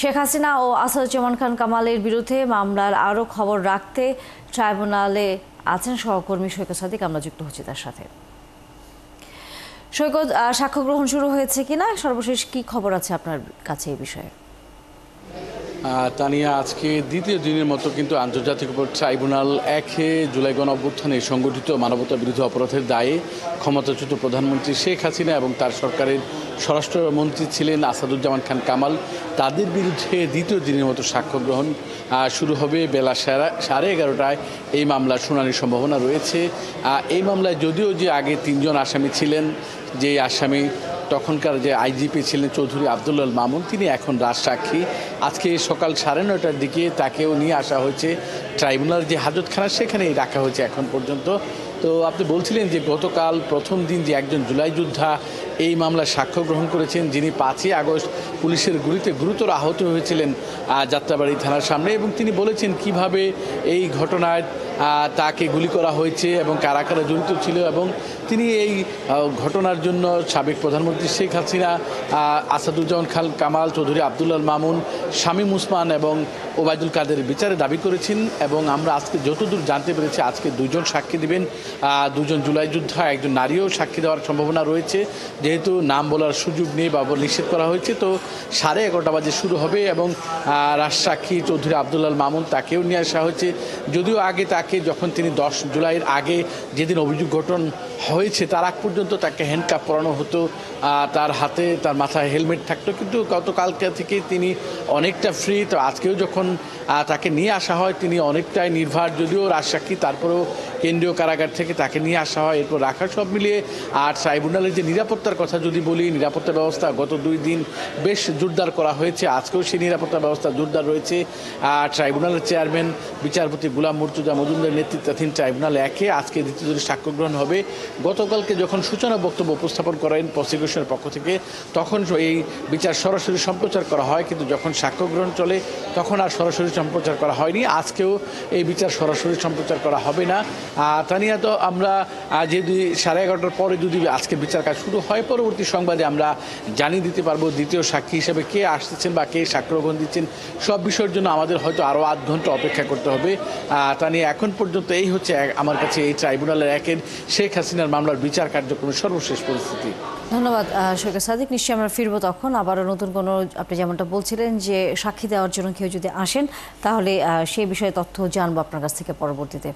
শেখ হাসিনা ও আসাদুজ্জামান খান কামালের বিরুদ্ধে মামলার আরও খবর রাখতে ট্রাইব্যুনালে আছেন সহকর্মী সৈকত সাদিক। আমরা যুক্ত হচ্ছি তার সাথে। সৈকত, সাক্ষ্য গ্রহণ শুরু হয়েছে কিনা, সর্বশেষ কি খবর আছে আপনার কাছে এই বিষয়ে? তানিয়া, আজকে দ্বিতীয় দিনের মতো কিন্তু আন্তর্জাতিক ট্রাইব্যুনাল 1 জুলাই গণঅভ্যুত্থানে সংগঠিত মানবতা বিরোধী অপরাধের দায়ে ক্ষমতাচ্যুত প্রধানমন্ত্রী শেখ হাসিনা এবং তার সরকারের স্বরাষ্ট্রমন্ত্রী ছিলেন আসাদুজ্জামান খান কামাল, তাদের বিরুদ্ধে দ্বিতীয় দিনের মতো সাক্ষ্য গ্রহণ শুরু হবে বেলা 11:30টায়। এই মামলার শুনানির সম্ভাবনা রয়েছে। এই মামলায় যদিও যে আগে 3 জন আসামি ছিলেন, যে আসামি তখনকার যে আইজিপি ছিলেন চৌধুরী আবদুল্লাহ মামুন, তিনি এখন রাজসাক্ষী। আজকে সকাল 9:30টার দিকে তাকেও নিয়ে আসা হয়েছে ট্রাইব্যুনাল যে হাজতখানা, সেখানেই রাখা হয়েছে এখন পর্যন্ত। তো আপনি বলছিলেন যে গতকাল প্রথম দিন যে একজন জুলাই যোদ্ধা এই মামলায় সাক্ষ্য গ্রহণ করেছেন, যিনি 5ই আগস্ট পুলিশের গুলিতে গুরুতর আহত হয়েছিলেন যাত্রাবাড়ি থানার সামনে, এবং তিনি বলেছেন কিভাবে এই ঘটনায় তাকে গুলি করা হয়েছে এবং কারা কারা জড়িত ছিল, এবং তিনি এই ঘটনার জন্য সাবেক প্রধানমন্ত্রী শেখ হাসিনা, আসাদুজ্জামান খান কামাল, চৌধুরী আবদুল্লাহ মামুন, শামীম উসমান এবং ওবায়দুল কাদের বিচারে দাবি করেছেন। এবং আমরা আজকে যতদূর জানতে পেরেছি, আজকে 2 জন সাক্ষী দিবেন, 2 জন জুলাই যোদ্ধা, একজন নারীও সাক্ষী দেওয়ার সম্ভাবনা রয়েছে, যেহেতু নাম বলার সুযোগ নেই বা নিষেধ করা হয়েছে। তো 11:30 বাজে শুরু হবে এবং রাজসাক্ষী চৌধুরী আবদুল্লাহ মামুন, তাকেও নিয়ে আসা হয়েছে। যদিও আগে তাকে যখন তিনি 10 জুলাইয়ের আগে যেদিন অভিযোগ গঠন হয়েছে তার আগ পর্যন্ত তাকে হ্যান্ডকাপ পরানো হতো, তার হাতে তার মাথায় হেলমেট থাকতো, কিন্তু গতকালকে থেকে তিনি অনেকটা ফ্রি। তো আজকেও যখন তাকে নিয়ে আসা হয় তিনি অনেকটাই নির্ভর, যদিও রাজসাক্ষী, তারপরেও কেন্দ্রীয় কারাগার থেকে তাকে নিয়ে আসা হয়, এরপর রাখা, সব মিলিয়ে। আর ট্রাইব্যুনালের যে নিরাপত্তার কথা যদি বলি, নিরাপত্তা ব্যবস্থা গত 2 দিন বেশ জোরদার করা হয়েছে, আজকেও সেই নিরাপত্তা ব্যবস্থা জোরদার রয়েছে। ট্রাইব্যুনালের চেয়ারম্যান বিচারপতি গোলাম মুর্তজা মজুমদার নেতৃত্বাধীন ট্রাইব্যুনাল 1 আজকে দ্বিতীয় দিনের সাক্ষ্য গ্রহণ হবে। গতকালকে যখন সূচনা বক্তব্য উপস্থাপন করেন প্রসিকিউশনের পক্ষ থেকে, তখন এই বিচার সরাসরি সম্প্রচার করা হয়, কিন্তু যখন সাক্ষ্য গ্রহণ চলে তখন আর সরাসরি সম্প্রচার করা হয়নি। আজকেও এই বিচার সরাসরি সম্প্রচার করা হবে না। তানিয়া, তো আমরা যদি 11:30টার পরে যদি আজকে বিচার কাজ শুরু হয়, পরবর্তী সংবাদে আমরা জানিয়ে দিতে পারবো দ্বিতীয় সাক্ষী হিসেবে কে আসতেছেন বা কে সাক্ষ্য গ্রহণ দিচ্ছেন। সব বিষয়ের জন্য আমাদের হয়তো আরও 8 ঘন্টা অপেক্ষা করতে হবে। তানিয়া, এখন পর্যন্ত এই হচ্ছে আমার কাছে এই ট্রাইব্যুনালের 1 শেখ হাসিনার মামলার বিচার কার্যক্রমের সর্বশেষ পরিস্থিতি। ধন্যবাদ সৈকত সাদিক। নিশ্চয়ই আমরা ফিরবো তখন আবারও নতুন কোনো, আপনি যেমনটা বলছিলেন যে সাক্ষী দেওয়ার জন্য কেউ যদি আসেন তাহলে সেই বিষয়ে তথ্য জানবো আপনার কাছ থেকে পরবর্তীতে।